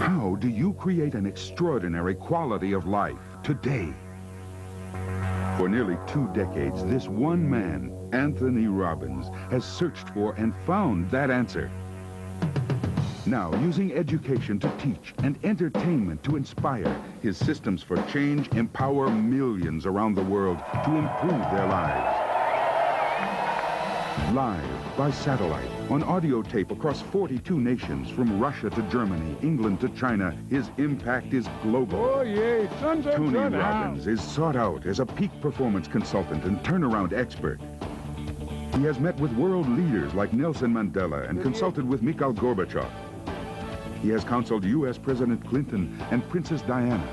How do you create an extraordinary quality of life today? For nearly 2 decades, this one man, Anthony Robbins, has searched for and found that answer. Now, using education to teach and entertainment to inspire, his systems for change empower millions around the world to improve their lives. Live by satellite, on audio tape across 42 nations, from Russia to Germany, England to China, his impact is global. Oh, yay. Tony Robbins is sought out as a peak performance consultant and turnaround expert. He has met with world leaders like Nelson Mandela and consulted with Mikhail Gorbachev. He has counseled U.S. President Clinton and Princess Diana.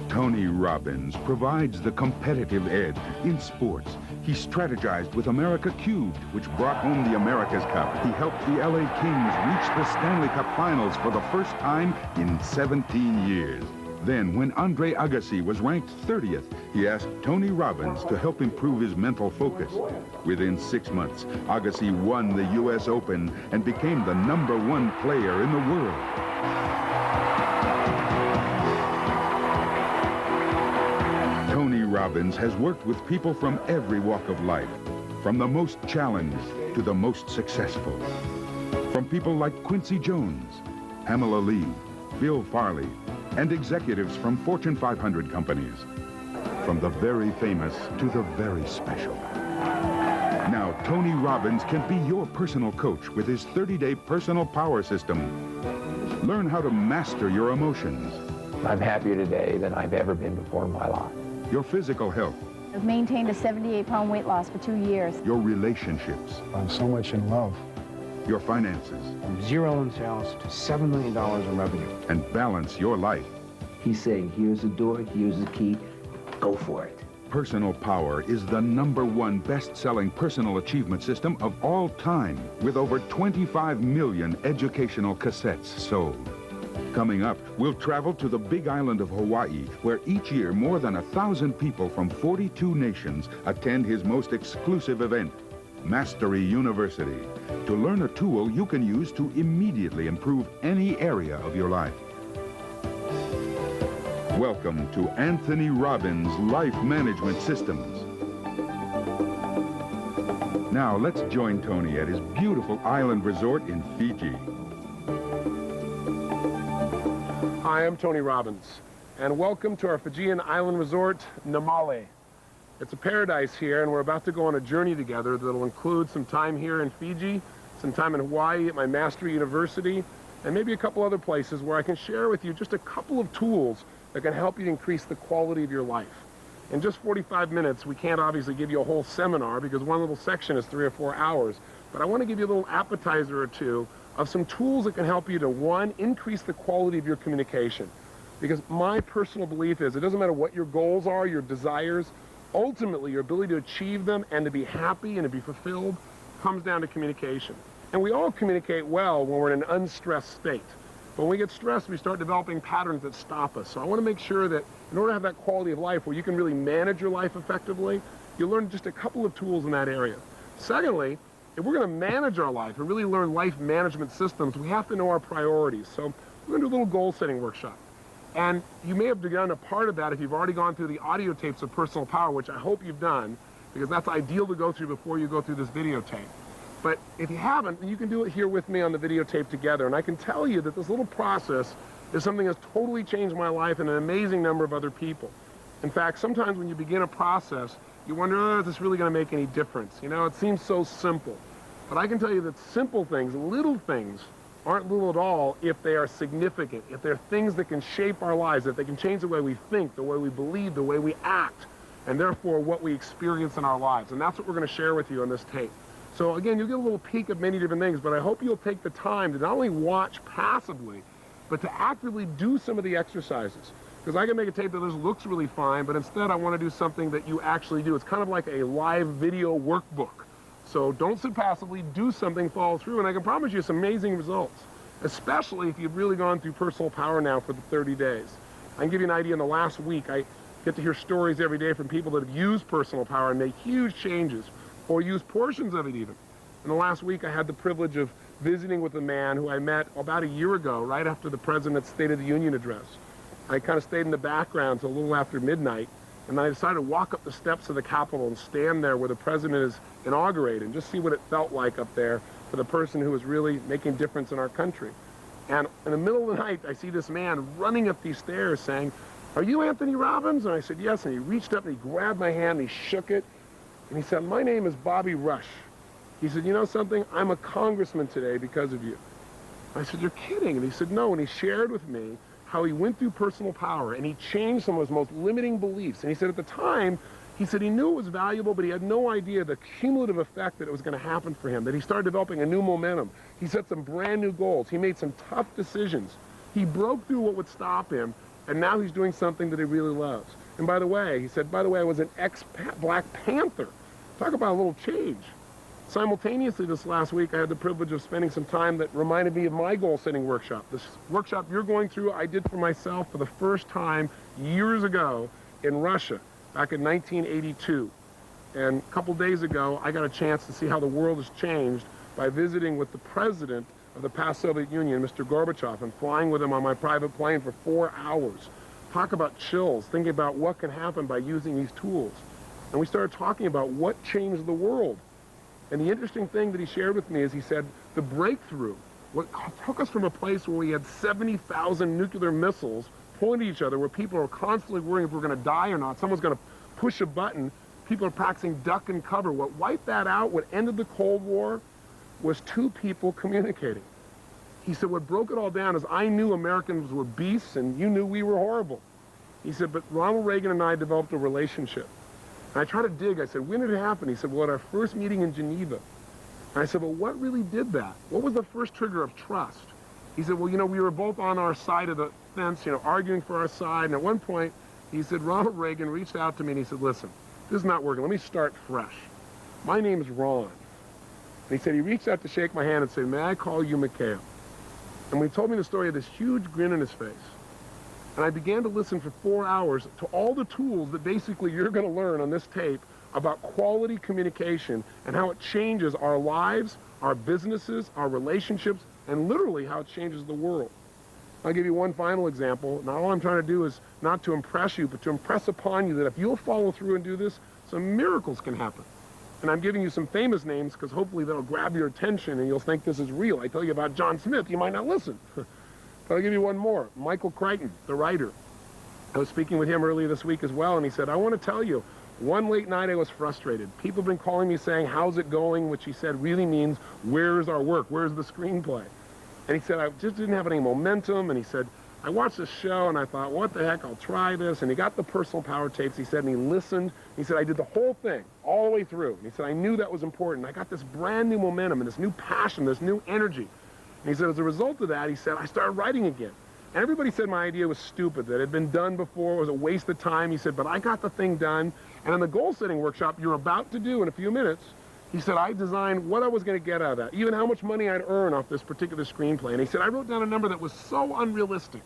Tony Robbins provides the competitive edge in sports. He strategized with America Cubed, which brought home the America's Cup. He helped the LA Kings reach the Stanley Cup Finals for the first time in 17 years. Then, when Andre Agassi was ranked 30th, he asked Tony Robbins to help improve his mental focus. Within 6 months, Agassi won the U.S. Open and became the #1 player in the world. Tony Robbins has worked with people from every walk of life, from the most challenged to the most successful. From people like Quincy Jones, Pamela Lee, Bill Farley, and executives from Fortune 500 companies. From the very famous to the very special. Now, Tony Robbins can be your personal coach with his 30-day personal power system. Learn how to master your emotions. I'm happier today than I've ever been before in my life. Your physical health. I've maintained a 78-pound weight loss for 2 years. Your relationships. I'm so much in love. Your finances. From 0 in sales to $7 million in revenue. And balance your life. He's saying, here's the door, here's the key, go for it. Personal Power is the #1 best-selling personal achievement system of all time, with over 25 million educational cassettes sold. Coming up, we'll travel to the big island of Hawaii, where each year more than 1,000 people from 42 nations attend his most exclusive event, Mastery University, to learn a tool you can use to immediately improve any area of your life. Welcome to Anthony Robbins' Life Management Systems. Now let's join Tony at his beautiful island resort in Fiji. Hi, I'm Tony Robbins, and welcome to our Fijian island resort, Namale. It's a paradise here, and we're about to go on a journey together that'll include some time here in Fiji, some time in Hawaii at my Mastery University, and maybe a couple other places where I can share with you just a couple of tools that can help you to increase the quality of your life. In just 45 minutes, we can't obviously give you a whole seminar because one little section is 3 or 4 hours, but I want to give you a little appetizer or two of some tools that can help you to, one, increase the quality of your communication. Because my personal belief is it doesn't matter what your goals are, your desires, ultimately your ability to achieve them and to be happy and to be fulfilled comes down to communication. And we all communicate well when we're in an unstressed state. But when we get stressed, we start developing patterns that stop us. So I want to make sure that in order to have that quality of life where you can really manage your life effectively, you learn just a couple of tools in that area. Secondly, if we're going to manage our life and really learn life management systems, we have to know our priorities. So we're going to do a little goal-setting workshop. And you may have done a part of that if you've already gone through the audio tapes of Personal Power, which I hope you've done, because that's ideal to go through before you go through this videotape. But if you haven't, you can do it here with me on the videotape together. And I can tell you that this little process is something that's totally changed my life and an amazing number of other people. In fact, sometimes when you begin a process, you wonder, oh, is this really going to make any difference? You know, it seems so simple. But I can tell you that simple things, little things, aren't little at all if they are significant, if they're things that can shape our lives, if they can change the way we think, the way we believe, the way we act, and therefore what we experience in our lives. And that's what we're going to share with you on this tape. So again, you'll get a little peek of many different things, but I hope you'll take the time to not only watch passively, but to actively do some of the exercises. Because I can make a tape that just looks really fine, but instead I want to do something that you actually do. It's kind of like a live video workbook. So don't sit passively, do something, follow through, and I can promise you some amazing results, especially if you've really gone through Personal Power now for the 30 days. I can give you an idea. In the last week, I get to hear stories every day from people that have used Personal Power and made huge changes, or used portions of it even. In the last week, I had the privilege of visiting with a man who I met about a year ago, right after the President's State of the Union address. I kind of stayed in the background till a little after midnight, and I decided to walk up the steps of the Capitol and stand there where the President is inaugurated and just see what it felt like up there for the person who was really making a difference in our country. And in the middle of the night, I see this man running up these stairs saying, "Are you Anthony Robbins?" And I said, "Yes." And he reached up and he grabbed my hand and he shook it. And he said, "My name is Bobby Rush." He said, "You know something? I'm a congressman today because of you." I said, "You're kidding." And he said, "No." And he shared with me how he went through personal power and he changed some of his most limiting beliefs. And he said at the time, he said he knew it was valuable, but he had no idea the cumulative effect that it was going to happen for him, that he started developing a new momentum. He set some brand new goals. He made some tough decisions. He broke through what would stop him, and now he's doing something that he really loves. And by the way, he said, by the way, I was an ex-Black Panther. Talk about a little change. Simultaneously this last week, I had the privilege of spending some time that reminded me of my goal-setting workshop. This workshop you're going through, I did for myself for the first time years ago in Russia, back in 1982. And a couple days ago, I got a chance to see how the world has changed by visiting with the president of the past Soviet Union, Mr. Gorbachev, and flying with him on my private plane for 4 hours. Talk about chills, thinking about what can happen by using these tools. And we started talking about what changed the world. And the interesting thing that he shared with me is he said, the breakthrough, what took us from a place where we had 70,000 nuclear missiles pointing at each other, where people are constantly worrying if we're going to die or not, someone's going to push a button, people are practicing duck and cover. What wiped that out, what ended the Cold War, was two people communicating. He said, what broke it all down is I knew Americans were beasts and you knew we were horrible. He said, but Ronald Reagan and I developed a relationship. And I tried to dig. I said, when did it happen? He said, well, at our first meeting in Geneva. And I said, well, what really did that? What was the first trigger of trust? He said, well, you know, we were both on our side of the fence, you know, arguing for our side. And at one point, he said, Ronald Reagan reached out to me and he said, listen, this is not working. Let me start fresh. My name is Ron. And he said, he reached out to shake my hand and said, may I call you Mikhail? And when he told me the story, he had this huge grin on his face. And I began to listen for 4 hours to all the tools that basically you're going to learn on this tape about quality communication and how it changes our lives, our businesses, our relationships, and literally how it changes the world. I'll give you one final example. Now, all I'm trying to do is not to impress you, but to impress upon you that if you'll follow through and do this, some miracles can happen. And I'm giving you some famous names because hopefully that'll grab your attention and you'll think this is real. I tell you about John Smith, you might not listen. But I'll give you one more. Michael Crichton, the writer. I was speaking with him earlier this week as well, and he said, I want to tell you, one late night I was frustrated. People have been calling me saying, how's it going? Which he said really means, where's our work? Where's the screenplay? And he said, I just didn't have any momentum. And he said, I watched this show and I thought, what the heck, I'll try this. And he got the personal power tapes, he said, and he listened. He said, I did the whole thing, all the way through. And he said, I knew that was important. I got this brand new momentum and this new passion, this new energy. And he said, as a result of that, he said, I started writing again. And everybody said my idea was stupid, that it had been done before, it was a waste of time. He said, but I got the thing done. And in the goal-setting workshop you're about to do in a few minutes, he said, I designed what I was going to get out of that, even how much money I'd earn off this particular screenplay. And he said, I wrote down a number that was so unrealistic.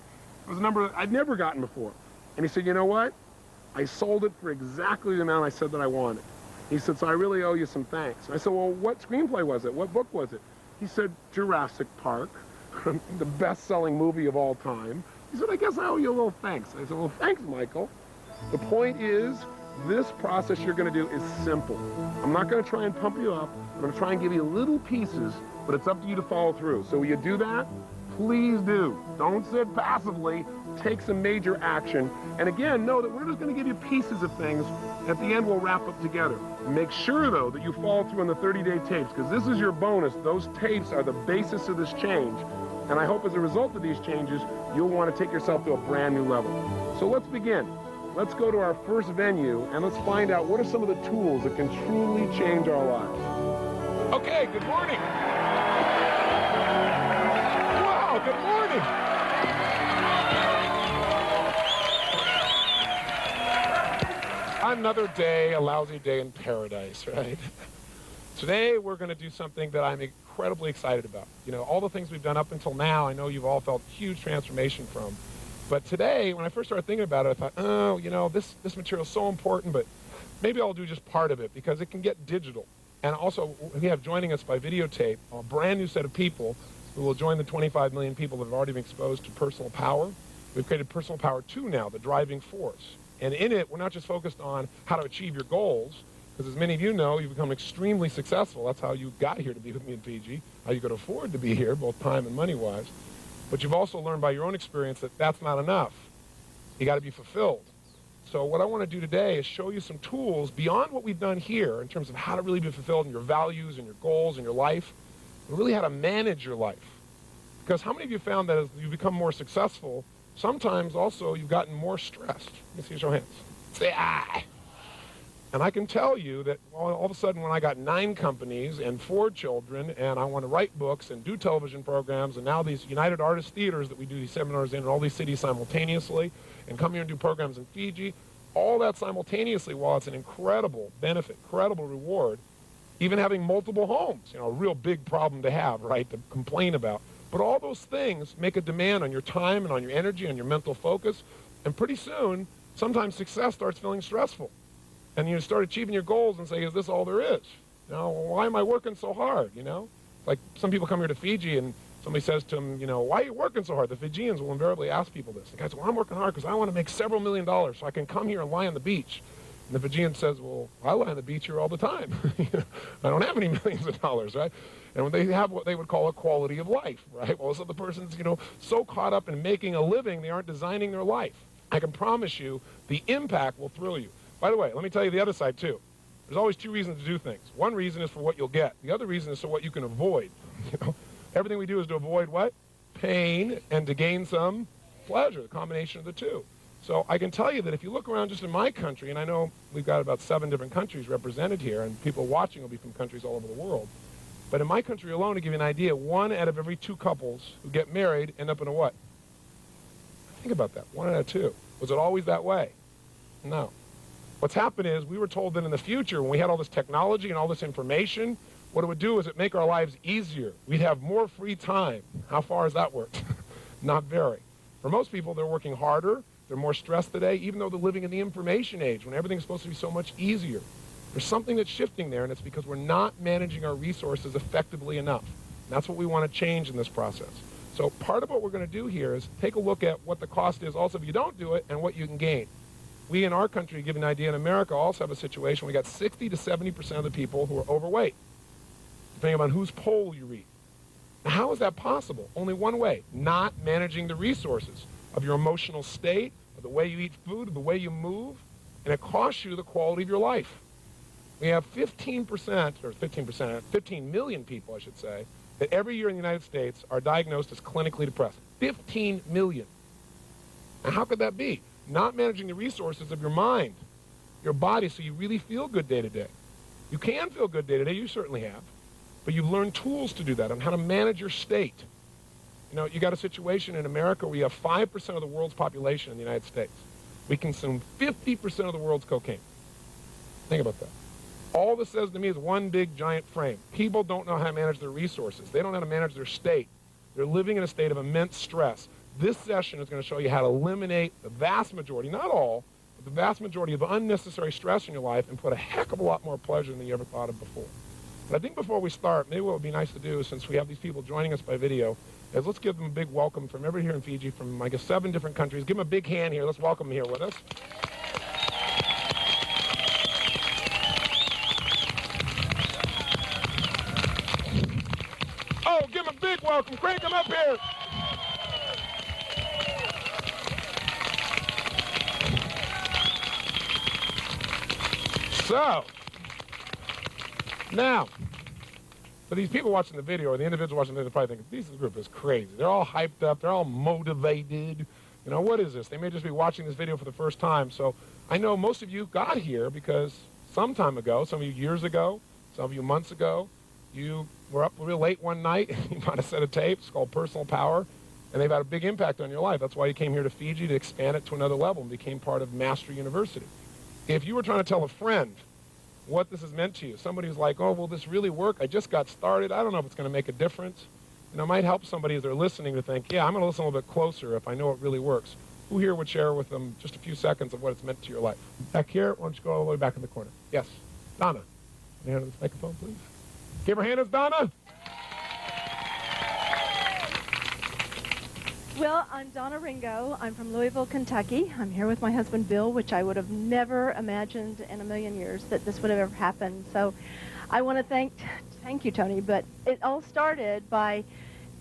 It was a number that I'd never gotten before. And he said, you know what? I sold it for exactly the amount I said that I wanted. He said, so I really owe you some thanks. And I said, well, what screenplay was it? What book was it? He said, Jurassic Park, the best-selling movie of all time. He said, I guess I owe you a little thanks. I said, well, thanks, Michael. The point is, this process you're going to do is simple. I'm not going to try and pump you up. I'm going to try and give you little pieces, but it's up to you to follow through. So will you do that? Please do. Don't sit passively. Take some major action. And again, know that we're just going to give you pieces of things. At the end, we'll wrap up together. Make sure, though, that you follow through on the 30-day tapes, because this is your bonus. Those tapes are the basis of this change. And I hope as a result of these changes, you'll want to take yourself to a brand new level. So let's begin. Let's go to our first venue, and let's find out what are some of the tools that can truly change our lives. Okay, good morning. Wow, good morning. Another day, a lousy day in paradise, right? Today, we're going to do something that I'm incredibly excited about. You know, all the things we've done up until now, I know you've all felt huge transformation from. But today, when I first started thinking about it, I thought, oh, you know, this material is so important, but maybe I'll do just part of it because it can get digital. And also, we have joining us by videotape a brand new set of people who will join the 25 million people that have already been exposed to personal power. We've created Personal Power 2 now, the driving force. And in it, we're not just focused on how to achieve your goals, because as many of you know, you've become extremely successful. That's how you got here to be with me in Fiji, how you could afford to be here, both time and money-wise. But you've also learned by your own experience that that's not enough. You got to be fulfilled. So what I want to do today is show you some tools beyond what we've done here in terms of how to really be fulfilled in your values and your goals and your life, but really how to manage your life. Because how many of you found that as you become more successful, sometimes also you've gotten more stressed? Let me see you show hands. Say, ah. And I can tell you that all of a sudden when I got 9 companies and 4 children and I want to write books and do television programs and now these United Artists Theaters that we do these seminars in all these cities simultaneously and come here and do programs in Fiji, all that simultaneously, while it's an incredible benefit, incredible reward, even having multiple homes, a real big problem to have, right, to complain about. But all those things make a demand on your time and on your energy, on your mental focus, and pretty soon, sometimes success starts feeling stressful. And you start achieving your goals and say, is this all there is? Why am I working so hard, Like some people come here to Fiji and somebody says to them, why are you working so hard? The Fijians will invariably ask people this. The guy says, well, I'm working hard because I want to make several $1 million so I can come here and lie on the beach. And the Fijian says, well, I lie on the beach here all the time. I don't have any millions of dollars, right? And when they have what they would call a quality of life, right? Well, so the person's, so caught up in making a living, they aren't designing their life. I can promise you the impact will thrill you. By the way, let me tell you the other side, too. There's always 2 reasons to do things. One reason is for what you'll get. The other reason is for what you can avoid. Everything we do is to avoid what? Pain and to gain some pleasure, the combination of the 2. So I can tell you that if you look around just in my country, and I know we've got about 7 different countries represented here, and people watching will be from countries all over the world. But in my country alone, to give you an idea, 1 out of every 2 couples who get married end up in a what? Think about that. 1 out of 2. Was it always that way? No. What's happened is we were told that in the future, when we had all this technology and all this information, what it would do is it make our lives easier. We'd have more free time. How far has that worked? Not very. For most people, they're working harder. They're more stressed today, even though they're living in the information age when everything's supposed to be so much easier. There's something that's shifting there, and it's because we're not managing our resources effectively enough. And that's what we want to change in this process. So part of what we're going to do here is take a look at what the cost is also if you don't do it and what you can gain. We in our country, to give you an idea, in America also have a situation. We got 60 to 70% of the people who are overweight, depending on whose poll you read. Now, how is that possible? Only one way, not managing the resources of your emotional state, of the way you eat food, of the way you move, and it costs you the quality of your life. We have 15 million people, I should say, that every year in the United States are diagnosed as clinically depressed. 15 million. Now, how could that be? Not managing the resources of your mind, your body, so you really feel good day to day. You can feel good day to day, you certainly have, but you've learned tools to do that, on how to manage your state. You got a situation in America where you have 5% of the world's population in the United States. We consume 50% of the world's cocaine. Think about that. All this says to me is one big giant frame. People don't know how to manage their resources. They don't know how to manage their state. They're living in a state of immense stress. This session is going to show you how to eliminate the vast majority, not all, but the vast majority of unnecessary stress in your life and put a heck of a lot more pleasure than you ever thought of before. But I think before we start, maybe what would be nice to do, since we have these people joining us by video, is let's give them a big welcome from everybody here in Fiji, from, I guess, 7 different countries. Give them a big hand here. Let's welcome them here with us. Oh, give them a big welcome. Crank them up here. So, now, for these people watching the video, or the individual watching the video, probably think, this group is crazy. They're all hyped up. They're all motivated. What is this? They may just be watching this video for the first time. So I know most of you got here because some time ago, some of you years ago, some of you months ago, you were up real late one night. You might have set a tape. It's called Personal Power. And they've had a big impact on your life. That's why you came here to Fiji, to expand it to another level and became part of Mastery University. If you were trying to tell a friend what this has meant to you, somebody who's like, oh, will this really work? I just got started. I don't know if it's going to make a difference. It might help somebody as they're listening to think, yeah, I'm going to listen a little bit closer if I know it really works. Who here would share with them just a few seconds of what it's meant to your life? Back here, why don't you go all the way back in the corner? Yes, Donna. Hand her this microphone, please. Give her a hand, it's Donna. Well, I'm Donna Ringo. I'm from Louisville, Kentucky. I'm here with my husband, Bill, which I would have never imagined in a million years that this would have ever happened. So I want to thank you, Tony, but it all started by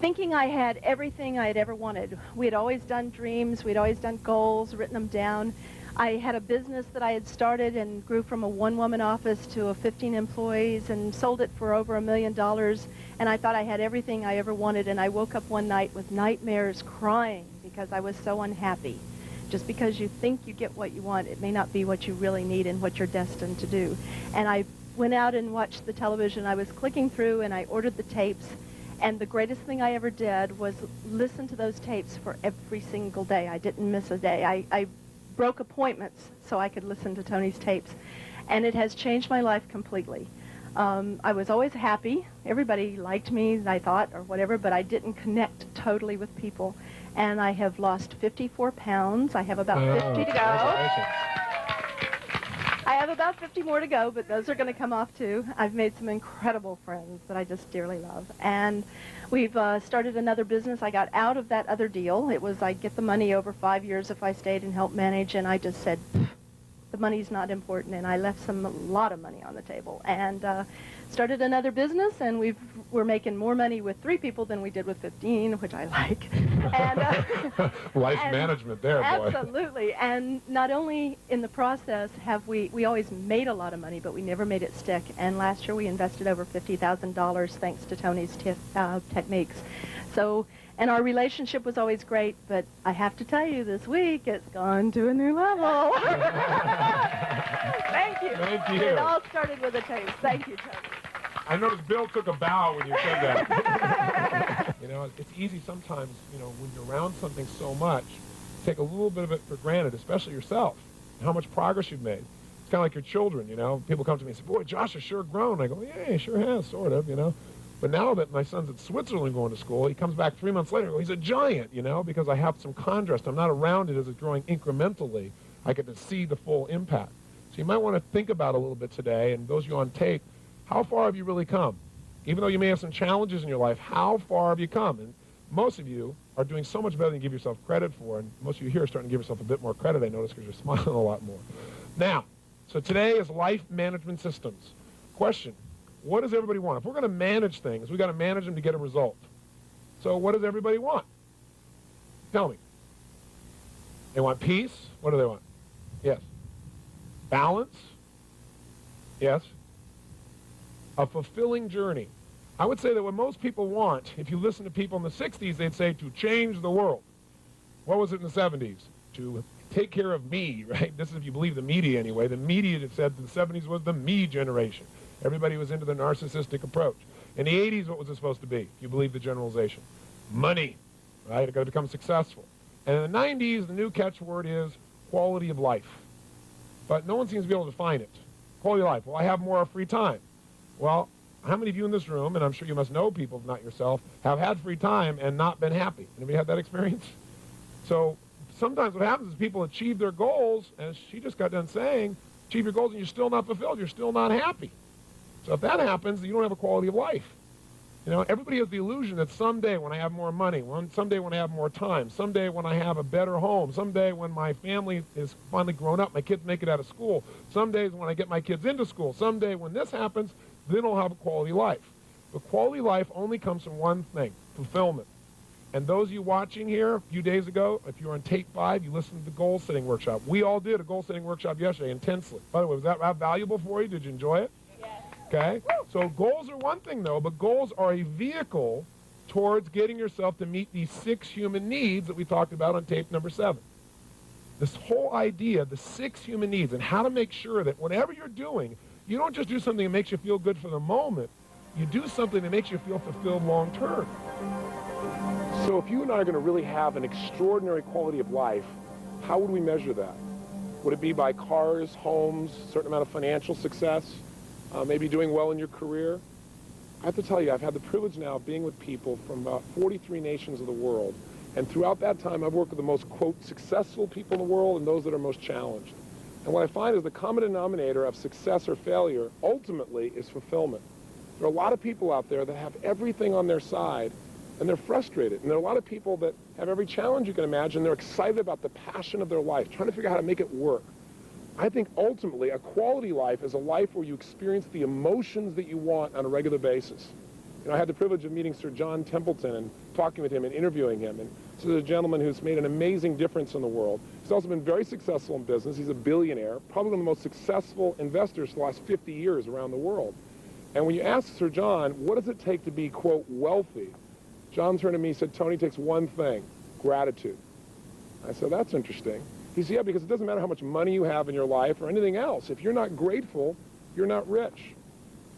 thinking I had everything I had ever wanted. We had always done dreams. We'd always done goals, written them down. I had a business that I had started and grew from a one-woman office to a 15 employees and sold it for over $1 million. And I thought I had everything I ever wanted. And I woke up one night with nightmares, crying because I was so unhappy. Just because you think you get what you want, it may not be what you really need and what you're destined to do. And I went out and watched the television. I was clicking through and I ordered the tapes. And the greatest thing I ever did was listen to those tapes for every single day. I didn't miss a day. I broke appointments so I could listen to Tony's tapes. And it has changed my life completely. I was always happy. Everybody liked me, I thought, or whatever, but I didn't connect totally with people. And I have lost 54 pounds. I have about 50 to go. I have about 50 more to go, but those are going to come off too. I've made some incredible friends that I just dearly love. And we've started another business. I got out of that other deal. It was I'd get the money over 5 years if I stayed and helped manage, and I just said, the money's not important, and I left a lot of money on the table. And started another business, and we're making more money with 3 people than we did with 15, which I like. And Life management there, boy. Absolutely. And not only in the process have we always made a lot of money, but we never made it stick. And last year we invested over $50,000 thanks to Tony's techniques. So, and our relationship was always great, but I have to tell you, this week it's gone to a new level. Thank you. Thank you. It all started with a taste. Thank you, Tony. I noticed Bill took a bow when you said that. You know, it's easy sometimes, you know, when you're around something so much, take a little bit of it for granted, especially yourself, and how much progress you've made. It's kind of like your children, you know. People come to me and say, boy, Josh has sure grown. I go, yeah, he sure has, sort of, you know. But now that my son's at Switzerland going to school, he comes back 3 months later and goes, he's a giant, you know, because I have some contrast. I'm not around it as it's growing incrementally. I get to see the full impact. So you might want to think about a little bit today, and those of you on tape, how far have you really come? Even though you may have some challenges in your life, how far have you come? And most of you are doing so much better than you give yourself credit for, and most of you here are starting to give yourself a bit more credit, I notice, because you're smiling a lot more. Now, so today is life management systems. Question, what does everybody want? If we're going to manage things, we've got to manage them to get a result. So what does everybody want? Tell me. They want peace. What do they want? Yes. Balance. Yes. A fulfilling journey. I would say that what most people want, if you listen to people in the 60s, they'd say to change the world. What was it in the 70s? To take care of me, right? This is if you believe the media anyway. The media that said the 70s was the me generation. Everybody was into the narcissistic approach. In the 80s, what was it supposed to be, if you believe the generalization? Money, right? It got to become successful. And in the 90s, the new catchword is quality of life. But no one seems to be able to define it. Quality of life. Well, I have more free time. Well, how many of you in this room, and I'm sure you must know people, if not yourself, have had free time and not been happy? Anybody had that experience? So sometimes what happens is people achieve their goals, as she just got done saying, achieve your goals and you're still not fulfilled, you're still not happy. So if that happens, you don't have a quality of life. You know, everybody has the illusion that someday when I have more money, someday when I have more time, someday when I have a better home, someday when my family is finally grown up, my kids make it out of school, some days when I get my kids into school, someday when this happens, then I'll have a quality life. But quality life only comes from one thing, fulfillment. And those of you watching here a few days ago, if you're on tape 5, you listened to the goal-setting workshop. We all did a goal-setting workshop yesterday intensely. By the way, was that valuable for you? Did you enjoy it? Okay, so goals are one thing, though, but goals are a vehicle towards getting yourself to meet these 6 human needs that we talked about on tape number 7. This whole idea, the 6 human needs, and how to make sure that whatever you're doing, you don't just do something that makes you feel good for the moment. You do something that makes you feel fulfilled long term. So if you and I are going to really have an extraordinary quality of life, how would we measure that? Would it be by cars, homes, a certain amount of financial success? Maybe doing well in your career? I have to tell you, I've had the privilege now of being with people from about 43 nations of the world. And throughout that time, I've worked with the most, quote, successful people in the world and those that are most challenged. And what I find is the common denominator of success or failure ultimately is fulfillment. There are a lot of people out there that have everything on their side, and they're frustrated. And there are a lot of people that have every challenge you can imagine. They're excited about the passion of their life, trying to figure out how to make it work. I think ultimately a quality life is a life where you experience the emotions that you want on a regular basis. You know, I had the privilege of meeting Sir John Templeton and talking with him and interviewing him. And this is a gentleman who's made an amazing difference in the world. He's also been very successful in business. He's a billionaire, probably one of the most successful investors for the last 50 years around the world. And when you ask Sir John, what does it take to be, quote, wealthy? John turned to me and said, Tony, it takes one thing, gratitude. I said, that's interesting. He said, yeah, because it doesn't matter how much money you have in your life or anything else. If you're not grateful, you're not rich.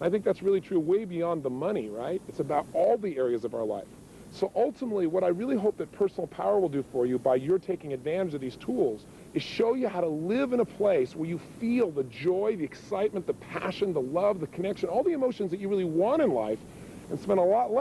I think that's really true way beyond the money, right? It's about all the areas of our life. So ultimately, what I really hope that Personal Power will do for you by your taking advantage of these tools is show you how to live in a place where you feel the joy, the excitement, the passion, the love, the connection, all the emotions that you really want in life, and spend a lot less